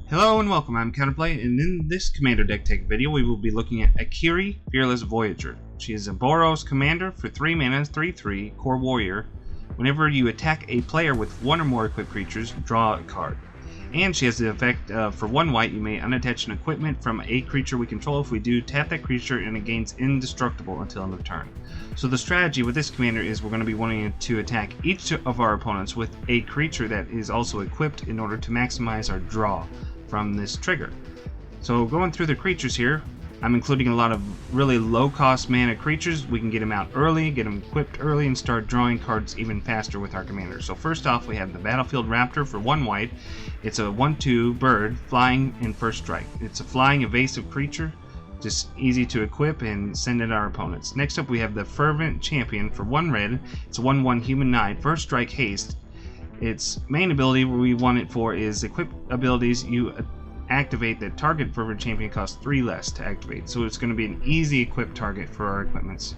Hello and welcome, I'm Counterplay, and in this Commander Deck Tech video we will be looking at Akiri, Fearless Voyager. She is a Boros commander for 3 mana, 3/3, core warrior. Whenever you attack a player with one or more equipped creatures, draw a card. And she has the effect of, for 1 white, you may unattach an equipment from a creature we control. If we do, tap that creature and it gains indestructible until end of turn. So the strategy with this commander is we're going to be wanting to attack each of our opponents with a creature that is also equipped in order to maximize our draw from this trigger. So going through the creatures here, I'm including a lot of really low cost mana creatures. We can get them out early, get them equipped early, and start drawing cards even faster with our commander. So first off, we have the Battlefield Raptor for 1 white. It's a 1/2 bird, flying in first strike. It's a flying evasive creature, just easy to equip and send at our opponents. Next up we have the Fervent Champion for 1 red. It's a 1/1 human knight, first strike haste. Its main ability we want it for is equip abilities you activate that target Fervent Champion costs 3 less to activate. So it's going to be an easy equip target for our equipments.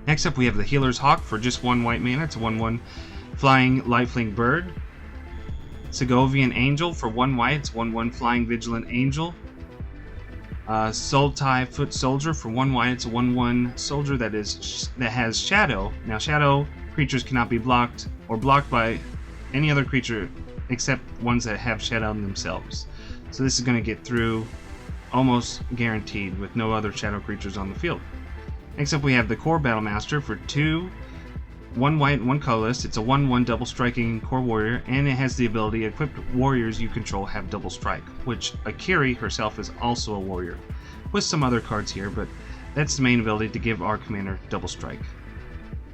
Next up we have the Healer's Hawk for just 1 white mana. It's a 1/1 flying lifelink bird. Segovian Angel for 1 white. It's 1/1 flying vigilant angel. Sultai Foot Soldier for 1 white. It's a 1/1 soldier that has shadow. Now shadow creatures cannot be blocked or blocked by any other creature except ones that have shadow themselves. So this is going to get through almost guaranteed with no other shadow creatures on the field. Next up we have the Core Battlemaster for 2, 1 white and 1 colorless. It's a 1/1 double striking core warrior, and it has the ability equipped warriors you control have double strike, which Akiri herself is also a warrior, with some other cards here, but that's the main ability to give our commander double strike.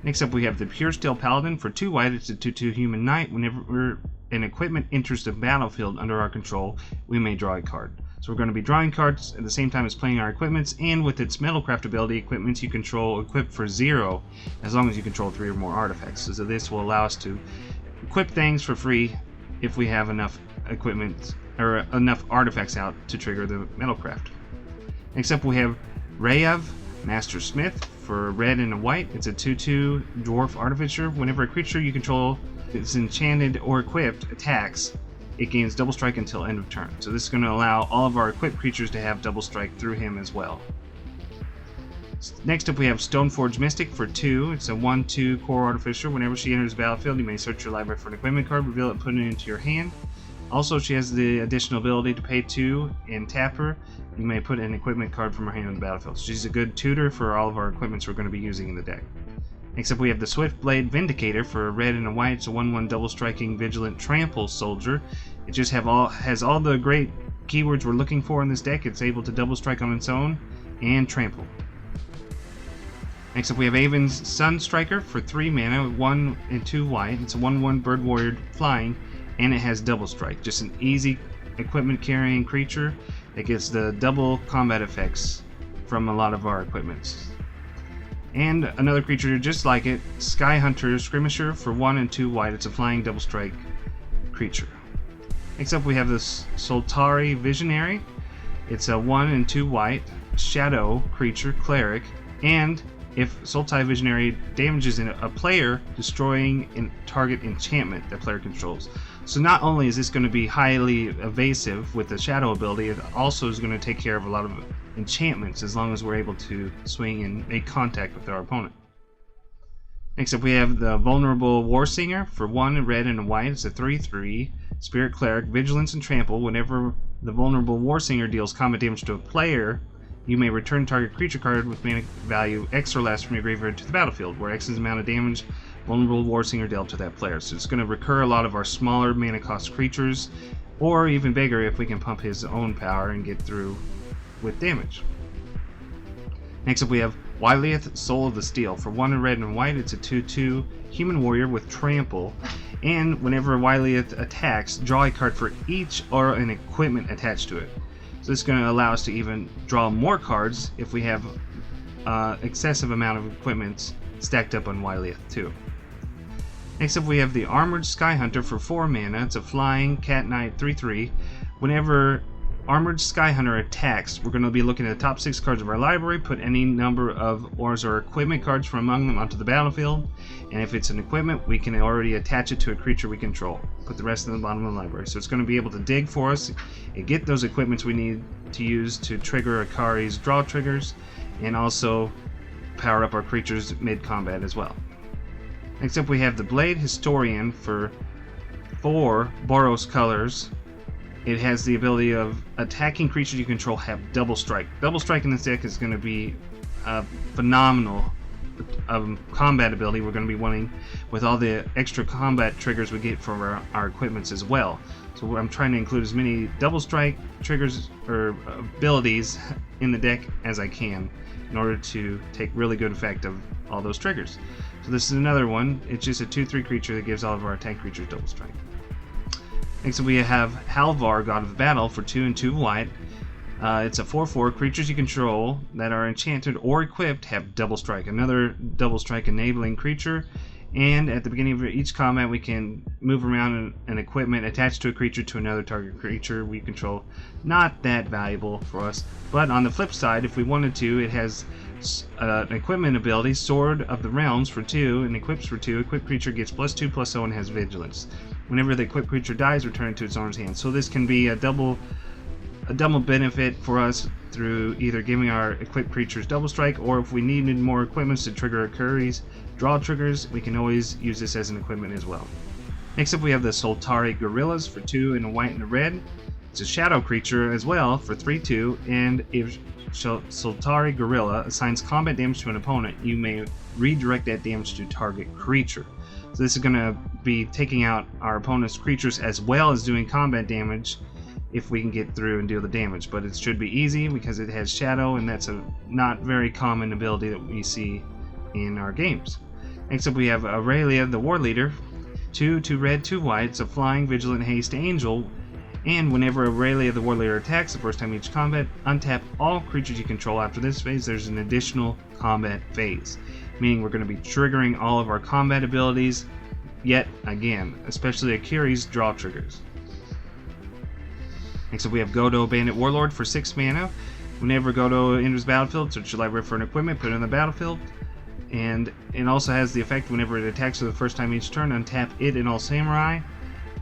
Next up we have the Pure Steel Paladin for 2 white. It's a 2/2 human knight. Whenever an equipment enters the battlefield under our control, we may draw a card. So we're going to be drawing cards at the same time as playing our equipments, and with its Metalcraft ability, equipments you control equip for 0 as long as you control 3 or more artifacts. So this will allow us to equip things for free if we have enough equipment or enough artifacts out to trigger the Metalcraft. Next up we have Rayav, Master Smith for red and a white. It's a 2/2 dwarf artificer. Whenever a creature you control is enchanted or equipped attacks, it gains double strike until end of turn. So this is going to allow all of our equipped creatures to have double strike through him as well. Next up we have Stoneforge Mystic for 2. It's a 1/2 core artificer. Whenever she enters the battlefield, you may search your library for an equipment card, reveal it, put it into your hand. Also, she has the additional ability to pay 2 and tap her. You may put an equipment card from her hand on the battlefield. So she's a good tutor for all of our equipments we're going to be using in the deck. Next up we have the Swiftblade Vindicator for a red and a white. It's a 1/1 double striking vigilant trample soldier. It just has all the great keywords we're looking for in this deck. It's able to double strike on its own and trample. Next up we have Avon's Sunstriker for 3 mana, 1 and 2 white. It's a 1/1 bird warrior flying, and it has double strike. Just an easy equipment carrying creature that gets the double combat effects from a lot of our equipments. And another creature just like it, Sky Hunter Skirmisher for 1 and 2 white. It's a flying double strike creature. Next up we have this Soltari Visionary. It's a 1 and 2 white shadow creature cleric, and if Soltari Visionary damages a player, destroying a target enchantment that player controls. So not only is this going to be highly evasive with the shadow ability, it also is going to take care of a lot of enchantments as long as we're able to swing and make contact with our opponent. Next up we have the Vulnerable Warsinger for 1 red and a white. It's a 3/3 Spirit Cleric, Vigilance and Trample. Whenever the Vulnerable Warsinger deals combat damage to a player, you may return target creature card with mana value X or less from your graveyard to the battlefield, where X is the amount of damage Vulnerable Warsinger dealt to that player. So it's going to recur a lot of our smaller mana cost creatures, or even bigger if we can pump his own power and get through with damage. Next up we have Wylith, Soul of the Steel for 1 red and white. It's a 2/2 human warrior with trample, and whenever Wylith attacks, draw a card for each or an equipment attached to it. So this is going to allow us to even draw more cards if we have excessive amount of equipment stacked up on Wylith too. Next up we have the Armored Sky Hunter for 4 mana. It's a flying cat knight 3/3. Whenever Armored Skyhunter attacks, we're going to be looking at the top 6 cards of our library, put any number of ores or equipment cards from among them onto the battlefield, and if it's an equipment, we can already attach it to a creature we control. Put the rest in the bottom of the library. So it's going to be able to dig for us and get those equipments we need to use to trigger Akiri's draw triggers, and also power up our creatures mid-combat as well. Next up we have the Blade Historian for 4 Boros colors. It has the ability of attacking creatures you control have double strike. Double strike in this deck is going to be a phenomenal combat ability we're going to be wanting with all the extra combat triggers we get from our equipments as well. So I'm trying to include as many double strike triggers or abilities in the deck as I can in order to take really good effect of all those triggers. So this is another one. It's just a 2/3 creature that gives all of our attack creatures double strike. Next we have Halvar, God of Battle for 2 and 2 white. It's a 4/4. Creatures you control that are enchanted or equipped have double strike. Another double strike enabling creature. And at the beginning of each combat we can move around an equipment attached to a creature to another target creature we control. Not that valuable for us. But on the flip side, if we wanted to, it has an equipment ability, Sword of the Realms for 2, and equips for 2. Equipped creature gets +2/+0 and has Vigilance. Whenever the equipped creature dies, return it to its owner's hand. So this can be a double benefit for us through either giving our equipped creatures double strike, or if we needed more equipments to trigger Akiri's draw triggers, we can always use this as an equipment as well. Next up we have the Soltari Gorillas for 2 and a white and a red. It's a shadow creature as well for 3/2, and if Soltari Gorilla assigns combat damage to an opponent, you may redirect that damage to target creature. So this is going to be taking out our opponent's creatures as well as doing combat damage if we can get through and deal the damage. But it should be easy because it has shadow, and that's a not very common ability that we see in our games. Next up we have Aurelia, the War Leader. 2 red, 2 white. It's a flying, vigilant, haste angel. And whenever Aurelia the War Leader attacks the first time each combat, untap all creatures you control. After this phase, there's an additional combat phase, meaning we're going to be triggering all of our combat abilities yet again, especially Akiri's draw triggers. Next up we have Godo, Bandit Warlord for 6 mana. Whenever Godo enters the battlefield, search your library for an equipment, put it on the battlefield. And it also has the effect whenever it attacks for the first time each turn, untap it and all samurai.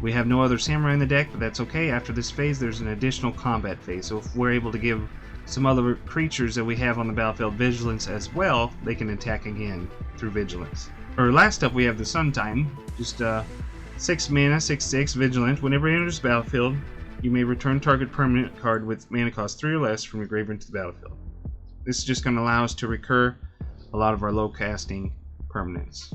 We have no other samurai in the deck, but that's okay. After this phase, there's an additional combat phase. So if we're able to give some other creatures that we have on the battlefield Vigilance as well, they can attack again through Vigilance. Last up, we have the Suntime. Just 6 mana, 6/6, Vigilant. Whenever it enters the battlefield, you may return target permanent card with mana cost 3 or less from your graveyard to the battlefield. This is just going to allow us to recur a lot of our low casting permanents.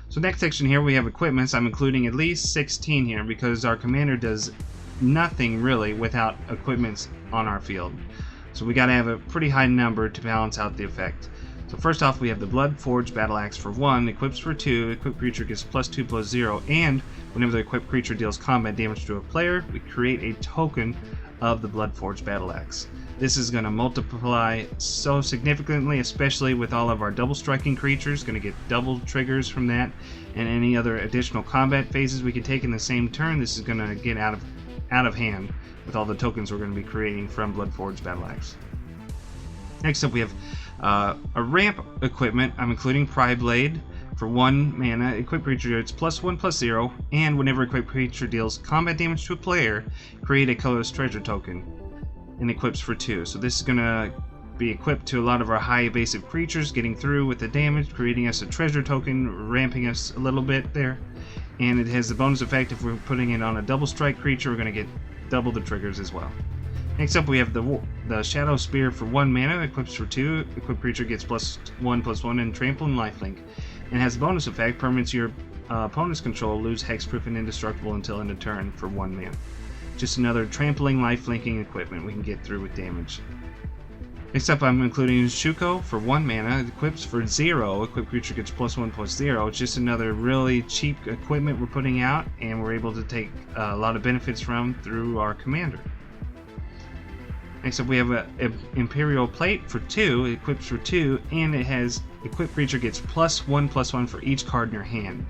So next section here we have equipments. I'm including at least 16 here because our commander does nothing really without equipments on our field. So we got to have a pretty high number to balance out the effect. So first off we have the Bloodforged Battle Axe for 1, equips for 2, equipped creature gets +2/+0, and whenever the equipped creature deals combat damage to a player, we create a token of the Bloodforged Battle Axe. This is going to multiply so significantly, especially with all of our double striking creatures. Going to get double triggers from that, and any other additional combat phases we can take in the same turn. This is going to get out of hand with all the tokens we're going to be creating from Bloodforged Battle Axe. Next up we have a ramp equipment. I'm including Pry Blade for 1 mana. Equipped creature gets +1/+0, and whenever equipped creature deals combat damage to a player, create a colorless treasure token. And equips for 2. So this is going to be equipped to a lot of our high evasive creatures, getting through with the damage, creating us a treasure token, ramping us a little bit there. And it has the bonus effect if we're putting it on a double strike creature, we're going to get double the triggers as well. Next up we have the Shadow Spear for 1 mana, equips for 2, equipped creature gets +1/+1 and trample and lifelink. And has the bonus effect, permanents your opponent's control lose hexproof and indestructible until end of turn for 1 mana. Just another trampling, life-linking equipment we can get through with damage. Next up I'm including Shuko for 1 mana, it equips for 0, equipped creature gets +1/+0. It's just another really cheap equipment we're putting out, and we're able to take a lot of benefits from through our commander. Next up we have an Imperial Plate for 2, it equips for 2, and it has equipped creature gets +1/+1 for each card in your hand.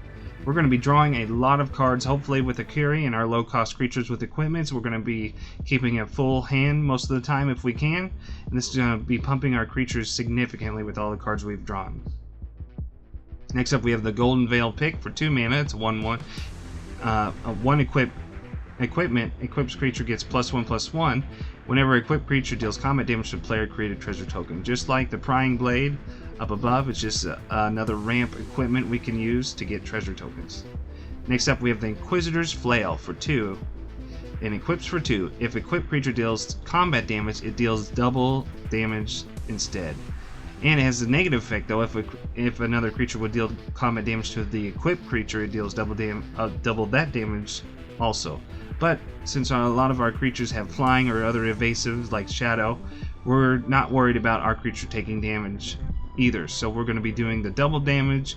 We're going to be drawing a lot of cards, hopefully with Akiri and our low-cost creatures with equipment. So we're going to be keeping a full hand most of the time if we can. And this is going to be pumping our creatures significantly with all the cards we've drawn. Next up, we have the Golden Veil Pick for 2 mana. It's a 1/1. One equipment. Equipped creature gets +1/+1. Whenever equipped creature deals combat damage to a player, create a treasure token. Just like the Prying Blade up above, it's just another ramp equipment we can use to get treasure tokens. Next up, we have the Inquisitor's Flail for 2. It equips for 2. If equipped creature deals combat damage, it deals double damage instead. And it has a negative effect though. If another creature would deal combat damage to the equipped creature, it deals double that damage also. But since a lot of our creatures have flying or other evasives like Shadow, we're not worried about our creature taking damage either. So we're going to be doing the double damage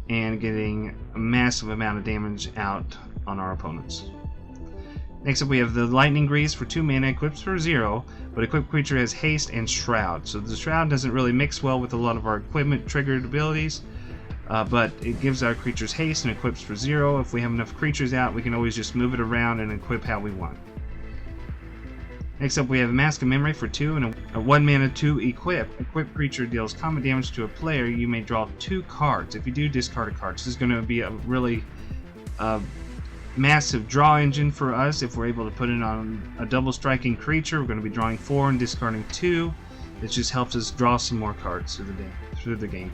and getting a massive amount of damage out on our opponents. Next up, we have the Lightning Grease for 2 mana, equips for 0, but equipped creature has haste and shroud. So the shroud doesn't really mix well with a lot of our equipment triggered abilities, but it gives our creatures haste and equips for 0. If we have enough creatures out, we can always just move it around and equip how we want. Next up, we have Mask of Memory for 2 and a 1 mana 2 equip. Equipped creature deals combat damage to a player. You may draw 2 cards. If you do, discard a card. This is going to be a really massive draw engine for us. If we're able to put it on a double striking creature, we're going to be drawing 4 and discarding 2. It just helps us draw some more cards through the game.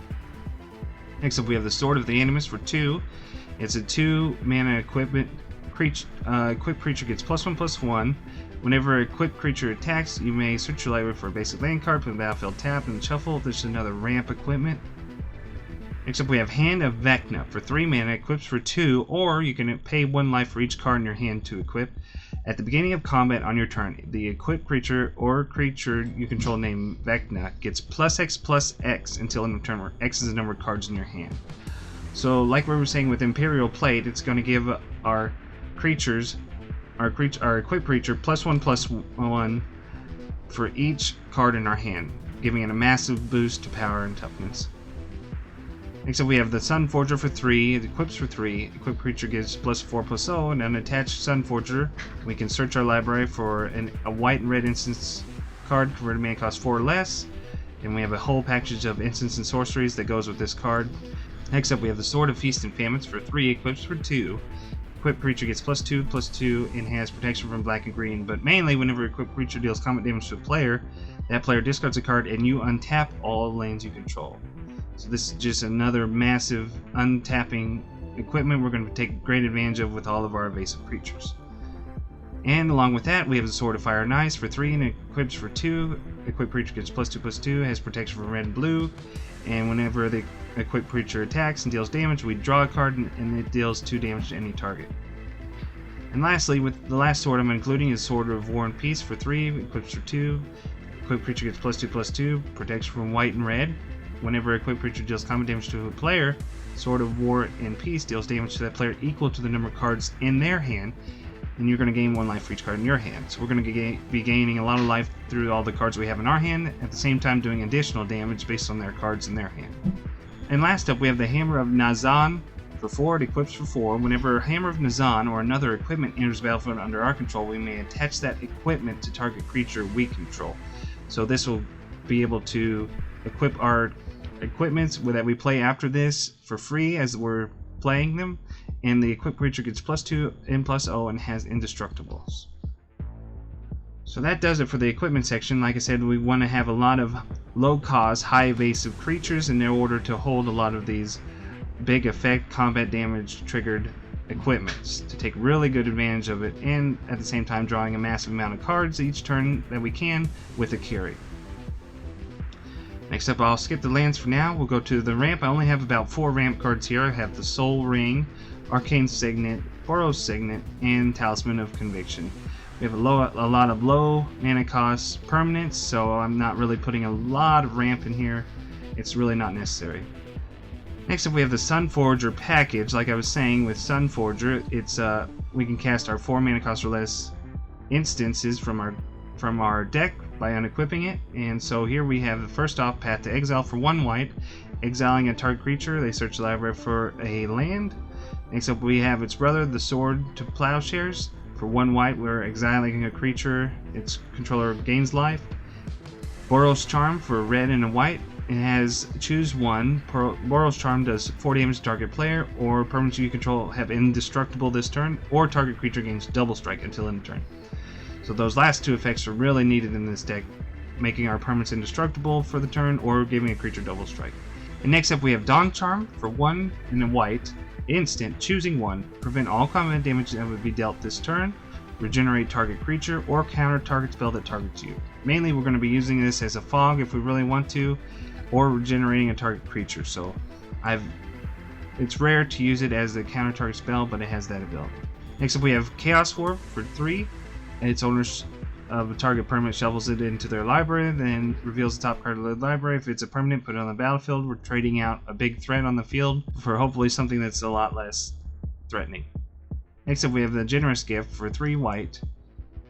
Next up, we have the Sword of the Animus for 2. It's a 2 mana equipped creature gets +1/+1. Whenever a equipped creature attacks, you may search your library for a basic land card, put the battlefield tap, and shuffle. This is another ramp equipment. Next up, we have Hand of Vecna for 3 mana, equips for 2, or you can pay 1 life for each card in your hand to equip. At the beginning of combat on your turn, the equipped creature or creature you control named Vecna gets +X/+X until end of turn, where X is the number of cards in your hand. So, like we were saying with Imperial Plate, it's going to give our creatures, our equipped creature +1/+1 for each card in our hand, giving it a massive boost to power and toughness. Next up, we have the Sunforger for 3. It equips for 3. Equipped creature gets +4/+0, and unattached Sunforger. We can search our library for a white and red instance card converted mana cost 4 or less. And we have a whole package of instants and sorceries that goes with this card. Next up, we have the Sword of Feast and Famines for 3. Equips for 2. Equipped creature gets +2/+2 and has protection from black and green. But mainly, whenever equipped creature deals combat damage to a player, that player discards a card and you untap all lands you control. So this is just another massive untapping equipment we're going to take great advantage of with all of our evasive creatures. And along with that, we have the Sword of Fire and Ice for 3 and equips for 2. Equipped creature gets +2/+2, has protection from red and blue. And whenever the equipped creature attacks and deals damage, we draw a card and it deals 2 damage to any target. And lastly, with the last sword I'm including is Sword of War and Peace for 3, equips for 2. Equipped creature gets +2/+2, protection from white and red. Whenever a equipped creature deals combat damage to a player, Sword of War and Peace deals damage to that player equal to the number of cards in their hand, and you're going to gain 1 life for each card in your hand. So we're going to be gaining a lot of life through all the cards we have in our hand, at the same time doing additional damage based on their cards in their hand. And last up, we have the Hammer of Nazan for 4. It equips for 4. Whenever Hammer of Nazan or another equipment enters the battlefield under our control, we may attach that equipment to target creature we control. So this will be able to equip our equipments that we play after this for free as we're playing them, and the equipped creature gets +2 and +0 and has indestructibles. So that does it for the equipment section. Like I said, we want to have a lot of low cost, high evasive creatures in order to hold a lot of these big effect combat damage triggered equipments to take really good advantage of it, and at the same time drawing a massive amount of cards each turn that we can with Akiri. Next up, I'll skip the lands for now. We'll go to the ramp. I only have about 4 ramp cards here. I have the Soul Ring, Arcane Signet, Boros Signet, and Talisman of Conviction. We have a lot of low mana cost permanents, so I'm not really putting a lot of ramp in here. It's really not necessary. Next up, we have the Sunforger package. Like I was saying with Sunforger, it's we can cast our 4 mana cost or less instances from our deck by unequipping it. And so here we have the first off, Path to Exile for 1 white, exiling a target creature. They search the library for a land. Next up we have its brother, the Sword to Plowshares. For 1 white, we're exiling a creature, its controller gains life. Boros Charm for red and a white. It has choose one. Boros Charm does 4 damage to target player, or permanents you control have indestructible this turn, or target creature gains double strike until end of turn. So those last 2 effects are really needed in this deck, making our permanents indestructible for the turn, or giving a creature double strike. And next up we have Dawn Charm for 1 and a white. Instant, choosing 1. Prevent all combat damage that would be dealt this turn. Regenerate target creature, or counter target spell that targets you. Mainly we're going to be using this as a fog if we really want to, or regenerating a target creature. So it's rare to use it as a counter target spell, but it has that ability. Next up we have Chaos Orb for 3. Its owners of a target permanent shovels it into their library, then reveals the top card of the library. If it's a permanent, put it on the battlefield. We're trading out a big threat on the field for hopefully something that's a lot less threatening. Next up we have the Generous Gift for 3 white.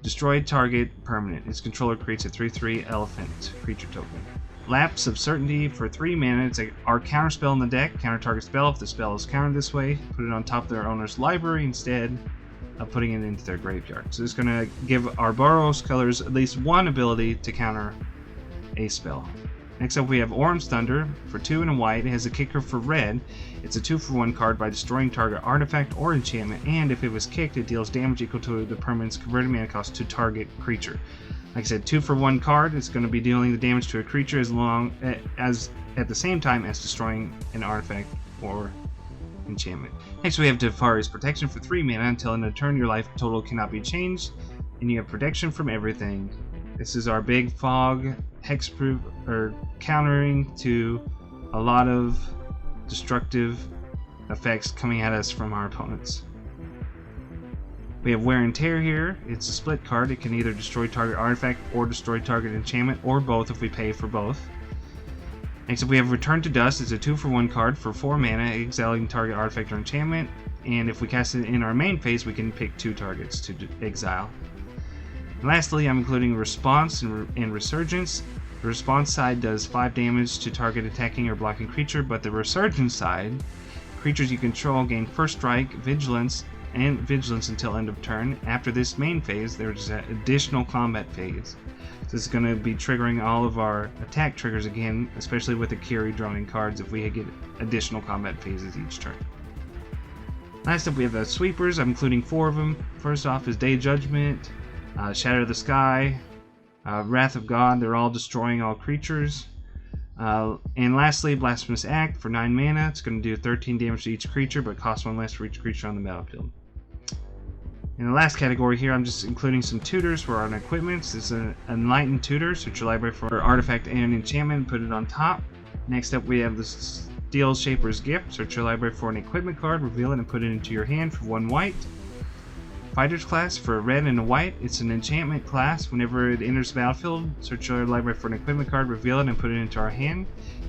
Destroy target permanent. Its controller creates a 3/3 elephant creature token. Lapse of Certainty for 3 mana. It's our counter spell in the deck. Counter target spell. If the spell is countered this way, put it on top of their owner's library instead of putting it into their graveyard. So it's going to give our Boros colors at least 1 ability to counter a spell. Next up we have Orange Thunder for 2 and a white. It has a kicker for red. It's a 2-for-1 card by destroying target artifact or enchantment, and if it was kicked, it deals damage equal to the permanent's converted mana cost to target creature. Like I said, 2-for-1 card. It's going to be dealing the damage to a creature as long as at the same time as destroying an artifact or enchantment. Next we have Tefari's Protection for 3 mana. Until end of turn, your life total cannot be changed, and you have protection from everything. This is our big fog, hexproof, or countering to a lot of destructive effects coming at us from our opponents. We have Wear and Tear here. It's a split card. It can either destroy target artifact or destroy target enchantment, or both if we pay for both. Next up we have Return to Dust. It's a 2-for-1 card for 4 mana, exiling target artifact or enchantment, and if we cast it in our main phase, we can pick 2 targets to exile. And lastly, I'm including Response and Resurgence. The Response side does 5 damage to target attacking or blocking creature, but the Resurgence side, creatures you control gain First Strike, Vigilance, and Vigilance until end of turn. After this main phase, there's an additional combat phase. So this is going to be triggering all of our attack triggers again, especially with Akiri drawing cards if we get additional combat phases each turn. Last up we have the Sweepers. I'm including 4 of them. First off is Day Judgment, Shatter the Sky, Wrath of God. They're all destroying all creatures. And lastly, Blasphemous Act for 9 mana. It's going to do 13 damage to each creature, but costs 1 less for each creature on the battlefield. In the last category here, I'm just including some tutors for our equipments. This is an Enlightened Tutor. Search your library for artifact and enchantment and put it on top. Next up we have the Steel Shaper's Gift. Search your library for an equipment card, reveal it, and put it into your hand for 1 white. Fighter's Class for a red and a white. It's an enchantment class. Whenever it enters the battlefield, search your library for an equipment card, reveal it, and put it into our hand.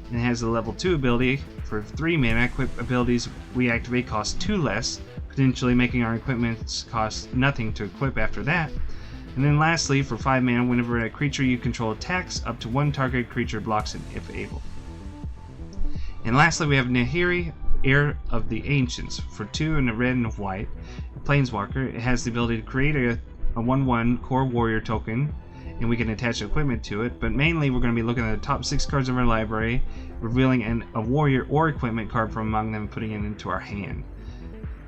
And it has a level 2 ability. For 3 mana, equip abilities we activate cost 2 less, potentially making our equipments cost nothing to equip after that. And then lastly, for 5 mana, whenever a creature you control attacks, up to 1 target creature blocks it if able. And lastly, we have Nahiri, Heir of the Ancients, for 2 and a red and a white. A Planeswalker. It has the ability to create a 1/1 core warrior token, and we can attach equipment to it, but mainly we're going to be looking at the top 6 cards of our library, revealing a warrior or equipment card from among them and putting it into our hand.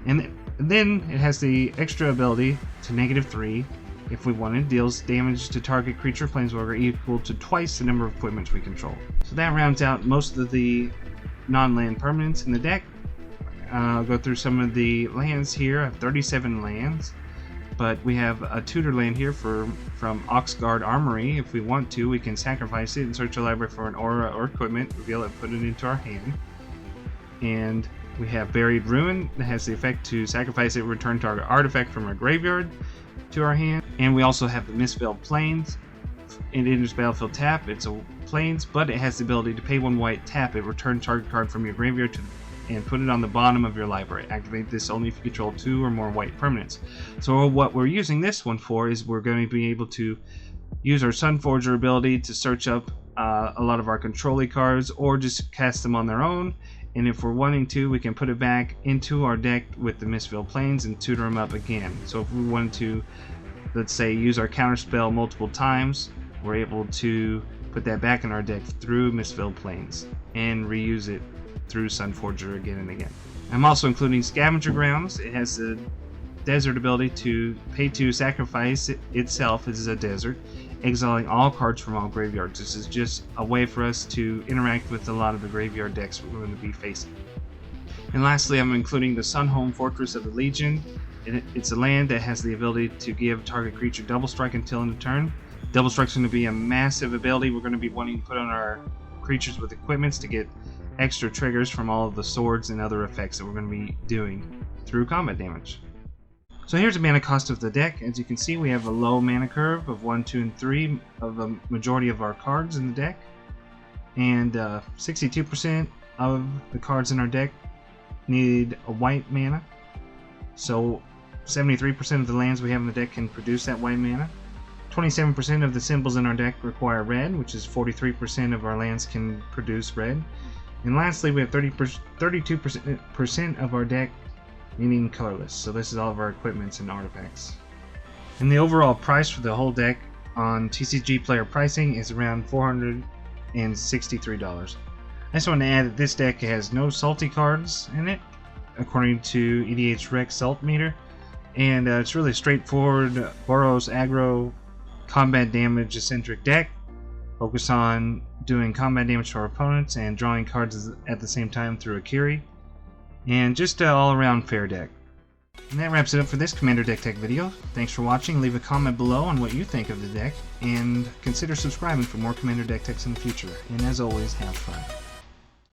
And then it has the extra ability to -3, if we wanted, deals damage to target creature Planeswalker equal to twice the number of equipments we control. So that rounds out most of the non-land permanents in the deck. I'll go through some of the lands here. I have 37 lands, but we have a tutor land here from Oxguard Armory. If we want to, we can sacrifice it and search a library for an aura or equipment, reveal it, put it into our hand. And we have Buried Ruin that has the effect to sacrifice it, return target artifact from our graveyard to our hand. And we also have the Mistveiled Plains. It enters battlefield tap. It's a plains, but it has the ability to pay 1 white, tap it, return target card from your graveyard and put it on the bottom of your library. Activate this only if you control 2 or more white permanents. So what we're using this one for is we're going to be able to use our Sunforger ability to search up a lot of our control cards, or just cast them on their own, and if we're wanting to, we can put it back into our deck with the Mistveiled Plains and tutor them up again. So if we wanted to, let's say, use our counterspell multiple times, we're able to put that back in our deck through Mistveiled Plains and reuse it through Sunforger again and again. I'm also including Scavenger Grounds. It has the desert ability to pay to sacrifice itself as a desert, exiling all cards from all graveyards. This is just a way for us to interact with a lot of the graveyard decks we're going to be facing. And lastly, I'm including the Sunhome Fortress of the Legion. It's a land that has the ability to give target creature double strike until end of turn. Double strike's going to be a massive ability we're going to be wanting to put on our creatures with equipments to get extra triggers from all of the swords and other effects that we're going to be doing through combat damage. So here's the mana cost of the deck. As you can see, we have a low mana curve of 1, 2, and 3 of the majority of our cards in the deck. And 62% of the cards in our deck need a white mana. So 73% of the lands we have in the deck can produce that white mana. 27% of the symbols in our deck require red, which is 43% of our lands can produce red. And lastly, we have 32% of our deck meaning colorless. So this is all of our equipments and artifacts. And the overall price for the whole deck on TCG Player pricing is around $463. I just want to add that this deck has no salty cards in it, according to EDH Rec Salt Meter, and it's really straightforward Boros aggro combat damage eccentric deck. Focus on doing combat damage to our opponents and drawing cards at the same time through Akiri. And just all around fair deck. And that wraps it up for this Commander Deck Tech video. Thanks for watching. Leave a comment below on what you think of the deck, and consider subscribing for more Commander Deck Techs in the future. And as always, have fun.